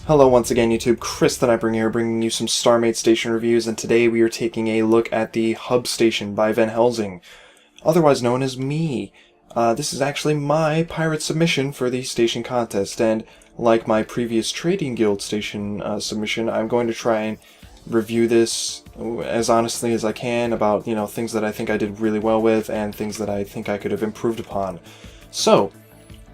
Hello once again YouTube, Chris the Nightbringer here, bringing you some StarMade station reviews, and today we are taking a look at the Hub Station by Van Helsing, otherwise known as me. This is actually my pirate submission for the station contest, and like my previous Trading Guild station submission, I'm going to try and review this as honestly as I can about, things that I think I did really well with and things that I think I could have improved upon. So,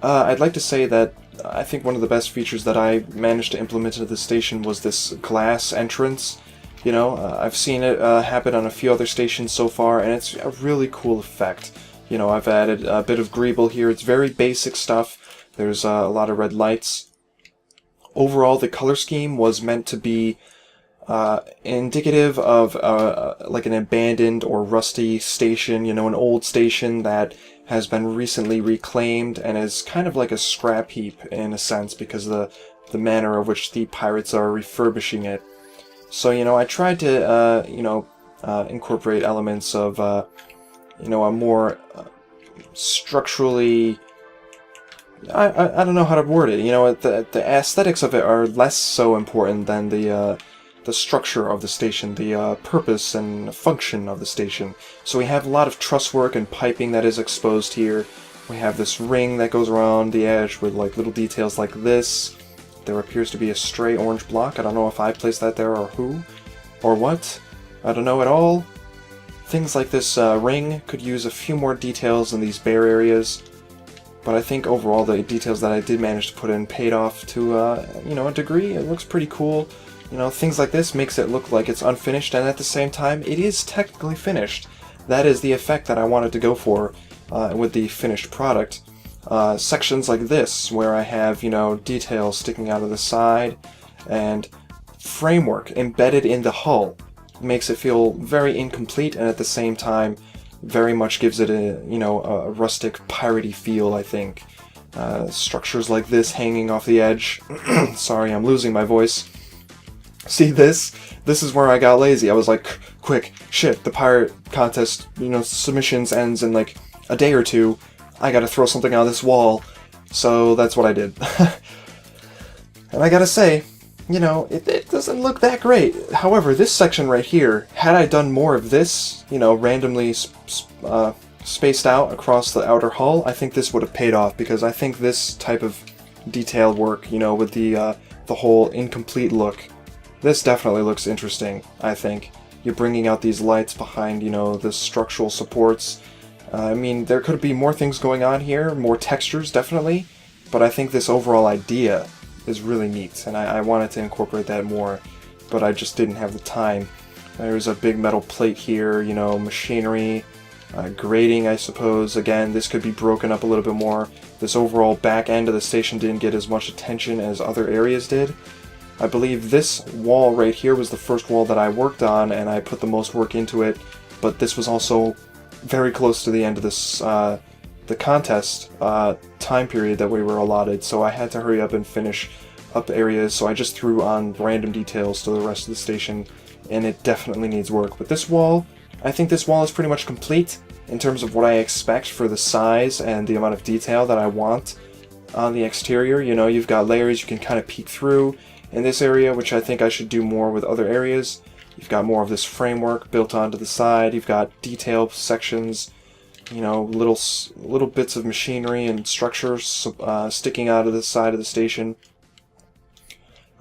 I'd like to say that I think one of the best features that I managed to implement into the station was this glass entrance. I've seen it happen on a few other stations so far, and it's a really cool effect. I've added a bit of greeble here. It's very basic stuff. There's a lot of red lights. Overall, the color scheme was meant to be indicative of like an abandoned or rusty station, an old station that has been recently reclaimed and is kind of like a scrap heap in a sense because of the manner of which the pirates are refurbishing it. So, I tried to, incorporate elements of, a more structurally... I don't know how to word it. The aesthetics of it are less so important than the structure of the station, the purpose and function of the station. So we have a lot of truss work and piping that is exposed here. We have this ring that goes around the edge with like little details like this. There appears to be a stray orange block. I don't know if I placed that there or who or what. I don't know at all. Things like this ring could use a few more details in these bare areas. But I think overall the details that I did manage to put in paid off to, a degree. It looks pretty cool. Things like this makes it look like it's unfinished, and at the same time, it is technically finished. That is the effect that I wanted to go for with the finished product. Sections like this, where I have, details sticking out of the side, and framework embedded in the hull, makes it feel very incomplete, and at the same time, very much gives it a rustic, piratey feel, I think. Structures like this hanging off the edge. Sorry, I'm losing my voice. See this? This is where I got lazy. I was like, quick, shit, the pirate contest, submissions ends in like a day or two. I gotta throw something on this wall. So that's what I did. And I gotta say, it doesn't look that great. However, this section right here, had I done more of this, randomly spaced out across the outer hull, I think this would have paid off, because I think this type of detail work, with the whole incomplete look, this definitely looks interesting, I think. You're bringing out these lights behind, the structural supports. I mean, there could be more things going on here, more textures, definitely, but I think this overall idea is really neat, and I wanted to incorporate that more, but I just didn't have the time. There's a big metal plate here, machinery, grating, I suppose. Again, this could be broken up a little bit more. This overall back end of the station didn't get as much attention as other areas did. I believe this wall right here was the first wall that I worked on, and I put the most work into it, but this was also very close to the end of this, the contest time period that we were allotted, so I had to hurry up and finish up areas, so I just threw on random details to the rest of the station, and it definitely needs work. But this wall, I think this wall is pretty much complete in terms of what I expect for the size and the amount of detail that I want on the exterior. You've got layers you can kind of peek through in this area, which I think I should do more with other areas. You've got more of this framework built onto the side. You've got detail sections, little bits of machinery and structures sticking out of the side of the station.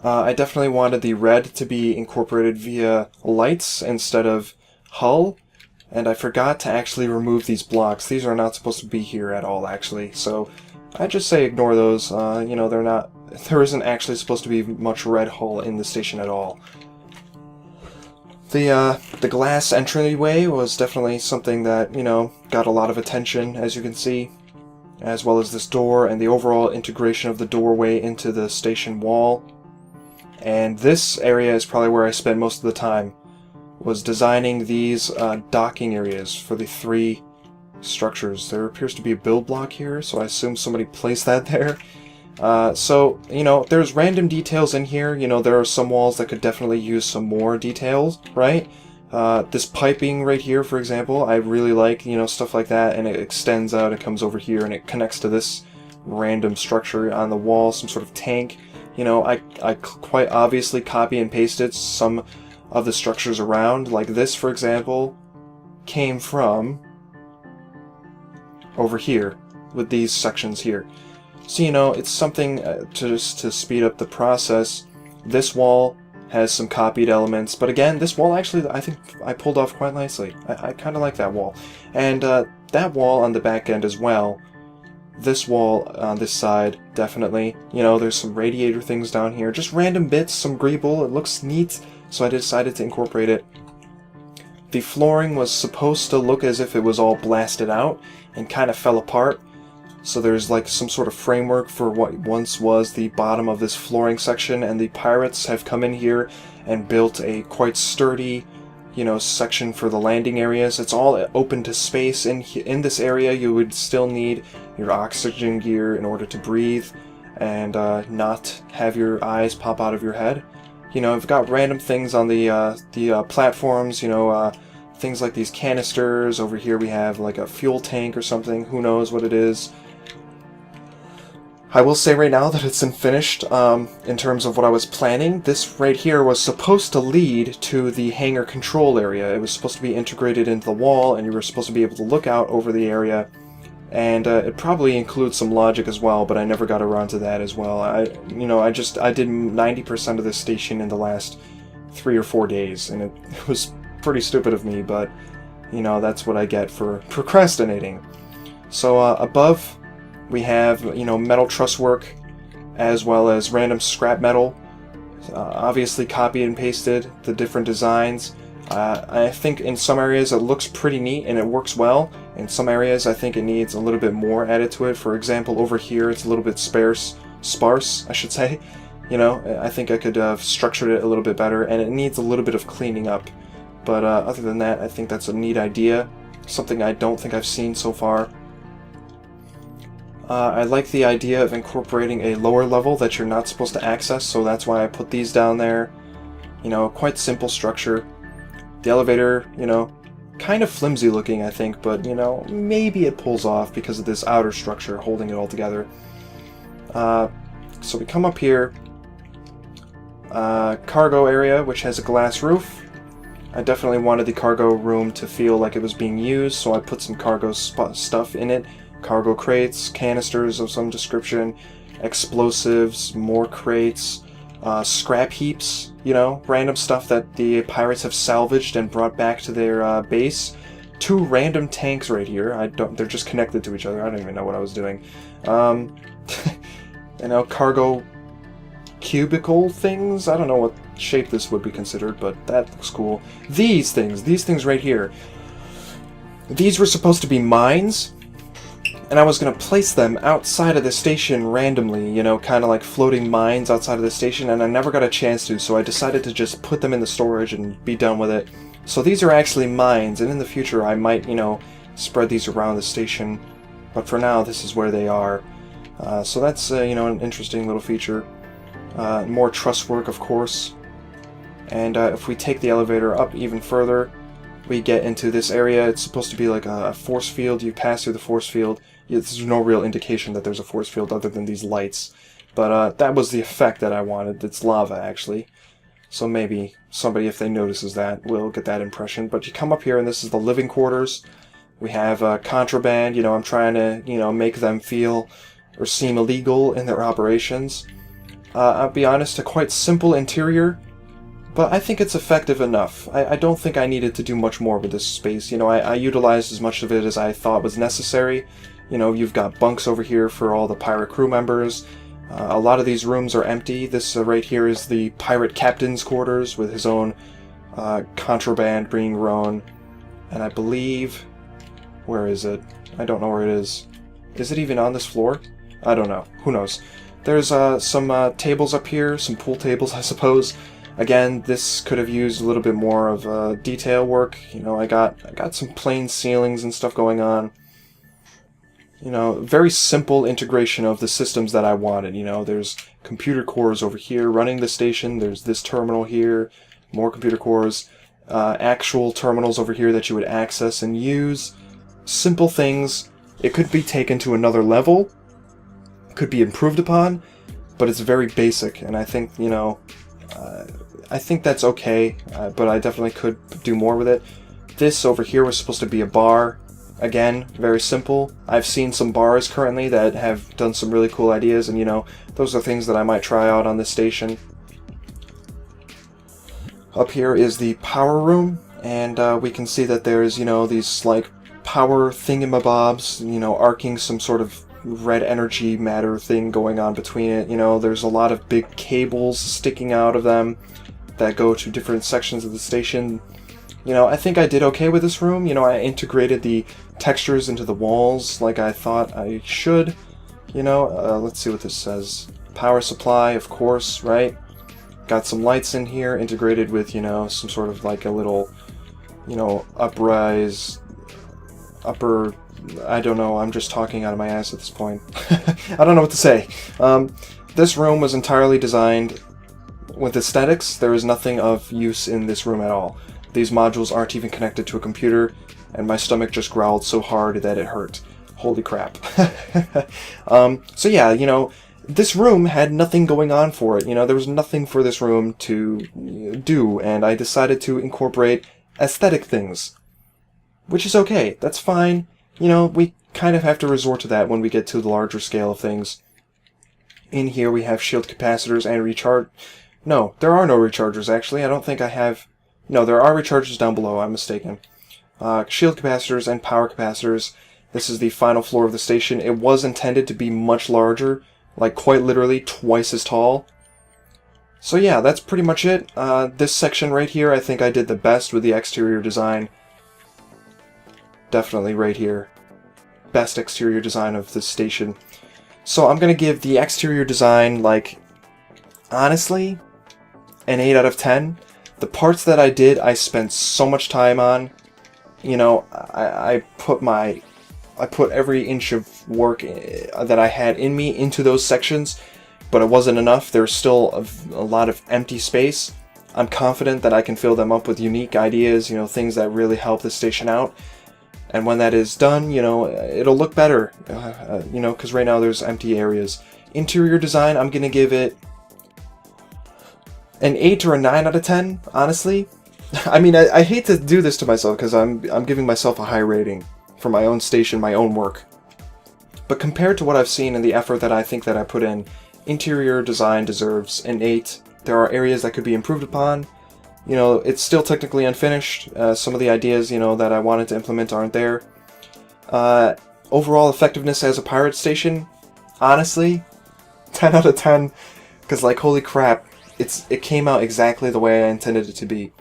I definitely wanted the red to be incorporated via lights instead of hull, and I forgot to actually remove these blocks. These are not supposed to be here at all, actually, so I just say ignore those. There isn't actually supposed to be much red hull in the station at all. The glass entryway was definitely something that, got a lot of attention, as you can see, as well as this door and the overall integration of the doorway into the station wall. And this area is probably where I spent most of the time, was designing these docking areas for the three structures. There appears to be a build block here, so I assume somebody placed that there. So, there's random details in here. There are some walls that could definitely use some more details, right? This piping right here, for example, I really like, stuff like that, and it extends out, it comes over here, and it connects to this random structure on the wall, some sort of tank. You know, I quite obviously copy and pasted some of the structures around. Like this, for example, came from over here with these sections here. So, you know, it's something to speed up the process. This wall has some copied elements, but again, this wall actually I think I pulled off quite nicely. I kind of like that wall. And that wall on the back end as well. This wall on this side, definitely. You know, there's some radiator things down here. Just random bits, some greeble. It looks neat, so I decided to incorporate it. The flooring was supposed to look as if it was all blasted out and kind of fell apart. So there's like some sort of framework for what once was the bottom of this flooring section, and the pirates have come in here and built a quite sturdy, you know, section for the landing areas. It's all open to space. In this area, you would still need your oxygen gear in order to breathe and not have your eyes pop out of your head. You know, I've got random things on the platforms, you know, things like these canisters. Over here we have like a fuel tank or something. Who knows what it is. I will say right now that it's unfinished in terms of what I was planning. This right here was supposed to lead to the hangar control area. It was supposed to be integrated into the wall, and you were supposed to be able to look out over the area. And it probably includes some logic as well, but I never got around to that as well. I did 90% of this station in the last 3 or 4 days, and it was pretty stupid of me, but you know, that's what I get for procrastinating. So above we have, you know, metal truss work as well as random scrap metal. Obviously copied and pasted the different designs. I think in some areas it looks pretty neat and it works well. In some areas I think it needs a little bit more added to it. For example, over here it's a little bit sparse, I should say. You know, I think I could have structured it a little bit better, and it needs a little bit of cleaning up. But other than that, I think that's a neat idea. Something I don't think I've seen so far. I like the idea of incorporating a lower level that you're not supposed to access, so that's why I put these down there. You know, quite simple structure. The elevator, you know, kind of flimsy looking, I think, but, you know, maybe it pulls off because of this outer structure holding it all together. So we come up here. Cargo area, which has a glass roof. I definitely wanted the cargo room to feel like it was being used, so I put some cargo stuff in it. Cargo crates, canisters of some description, explosives, more crates, scrap heaps, you know, random stuff that the pirates have salvaged and brought back to their base. 2 random tanks right here. They're just connected to each other. I don't even know what I was doing. You know, cargo cubicle things. I don't know what shape this would be considered, but that looks cool. These things right here. These were supposed to be mines, and I was going to place them outside of the station randomly, you know, kind of like floating mines outside of the station, and I never got a chance to, so I decided to just put them in the storage and be done with it. So these are actually mines, and in the future I might, you know, spread these around the station, but for now this is where they are. So that's, you know, an interesting little feature. More truss work, of course. And if we take the elevator up even further, we get into this area. It's supposed to be like a force field. You pass through the force field. There's no real indication that there's a force field other than these lights. But that was the effect that I wanted. It's lava, actually. So maybe somebody, if they notices that, will get that impression. But you come up here, and this is the living quarters. We have contraband. You know, I'm trying to, you know, make them feel or seem illegal in their operations. I'll be honest, a quite simple interior, but I think it's effective enough. I don't think I needed to do much more with this space. You know, I utilized as much of it as I thought was necessary. You know, you've got bunks over here for all the pirate crew members. A lot of these rooms are empty. This right here is the pirate captain's quarters with his own contraband being grown. And I believe... where is it? I don't know where it is. Is it even on this floor? I don't know. Who knows? There's some tables up here, some pool tables, I suppose. Again, this could have used a little bit more of detail work. You know, I got some plain ceilings and stuff going on. You know, very simple integration of the systems that I wanted. You know, there's computer cores over here running the station. There's this terminal here, more computer cores, actual terminals over here that you would access and use. Simple things. It could be taken to another level, could be improved upon, but it's very basic, and I think, you know, I think that's okay, but I definitely could do more with it. This over here was supposed to be a bar. Again, very simple. I've seen some bars currently that have done some really cool ideas, and you know, those are things that I might try out on this station. Up here is the power room, and we can see that there's, you know, these like power thingamabobs, you know, arcing some sort of red energy matter thing going on between it. You know, there's a lot of big cables sticking out of them that go to different sections of the station. You know, I think I did okay with this room. You know, I integrated the textures into the walls like I thought I should. You know, let's see what this says. Power supply, of course, right? Got some lights in here integrated with, you know, some sort of like a little, you know, upper, I don't know, I'm just talking out of my ass at this point. I don't know what to say. This room was entirely designed with aesthetics. There is nothing of use in this room at all. These modules aren't even connected to a computer, and my stomach just growled so hard that it hurt. Holy crap. So yeah, you know, this room had nothing going on for it. You know, there was nothing for this room to do, and I decided to incorporate aesthetic things. Which is okay, that's fine. You know, we kind of have to resort to that when we get to the larger scale of things. In here we have shield capacitors and recharge... No, there are no rechargers, actually. I don't think I have... No, there are rechargers down below, I'm mistaken. Shield capacitors and power capacitors. This is the final floor of the station. It was intended to be much larger, like quite literally twice as tall. So yeah, that's pretty much it. This section right here, I think I did the best with the exterior design. Definitely right here. Best exterior design of this station. So I'm going to give the exterior design, like, honestly, an 8 out of 10. The parts that I did, I spent so much time on. You know, I put every inch of work that I had in me into those sections, but it wasn't enough. There's still a lot of empty space. I'm confident that I can fill them up with unique ideas, you know, things that really help the station out. And when that is done, you know, it'll look better, you know, because right now there's empty areas. Interior design, I'm going to give it an 8 or a 9 out of 10, honestly. I mean, I hate to do this to myself because I'm giving myself a high rating for my own station, my own work. But compared to what I've seen and the effort that I think that I put in, interior design deserves an 8. There are areas that could be improved upon. You know, it's still technically unfinished. Some of the ideas, you know, that I wanted to implement aren't there. Overall effectiveness as a pirate station, honestly, 10 out of 10. Because, like, holy crap, it came out exactly the way I intended it to be.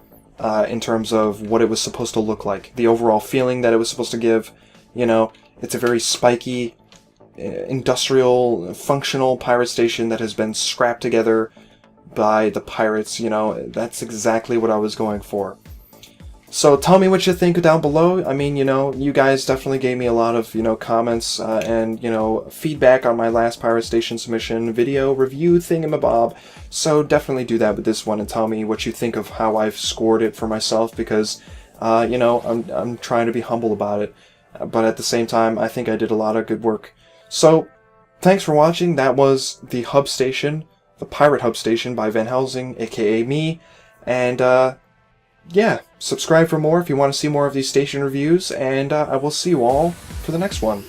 In terms of what it was supposed to look like. The overall feeling that it was supposed to give. You know, it's a very spiky, industrial, functional pirate station that has been scrapped together by the pirates. You know, that's exactly what I was going for. So tell me what you think down below. I mean, you know, you guys definitely gave me a lot of, you know, comments and, you know, feedback on my last Pirate Station submission video review thingamabob. So definitely do that with this one and tell me what you think of how I've scored it for myself because, you know, I'm trying to be humble about it. But at the same time, I think I did a lot of good work. So thanks for watching. That was the Hub Station, the Pirate Hub Station by Van Helsing, aka me. And, yeah, subscribe for more if you want to see more of these station reviews, and I will see you all for the next one.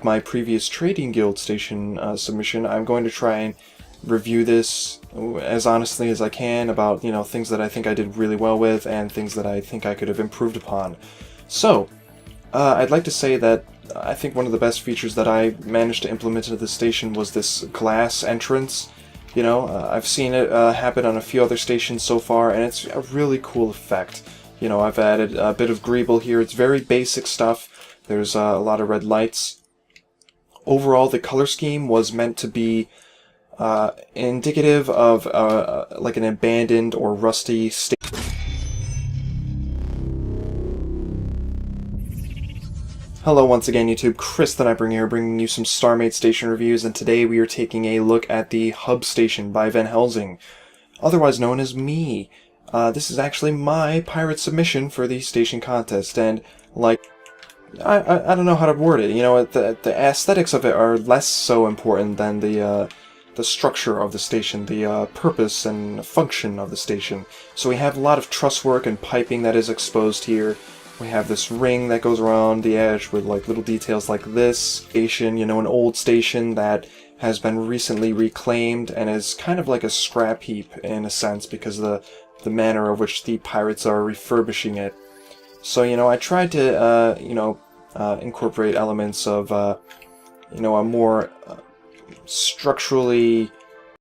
My previous Trading Guild station submission, I'm going to try and review this as honestly as I can about, you know, things that I think I did really well with and things that I think I could have improved upon. So, I'd like to say that I think one of the best features that I managed to implement into the station was this glass entrance. You know, I've seen it happen on a few other stations so far, and it's a really cool effect. You know, I've added a bit of greeble here. It's very basic stuff. There's a lot of red lights. Overall, the color scheme was meant to be indicative of like an abandoned or rusty station. Hello once again YouTube, Chris the Nightbringer here, bringing you some StarMade station reviews, and today we are taking a look at the Hub Station by Van Helsing, otherwise known as me. This is actually my pirate submission for the station contest, and I don't know how to word it. You know, the aesthetics of it are less so important than the structure of the station, the purpose and function of the station. So we have a lot of truss work and piping that is exposed here. We have this ring that goes around the edge with like little details like this station, you know, an old station that has been recently reclaimed and is kind of like a scrap heap in a sense because of the manner of which the pirates are refurbishing it. So, you know, I tried to, incorporate elements of, a more structurally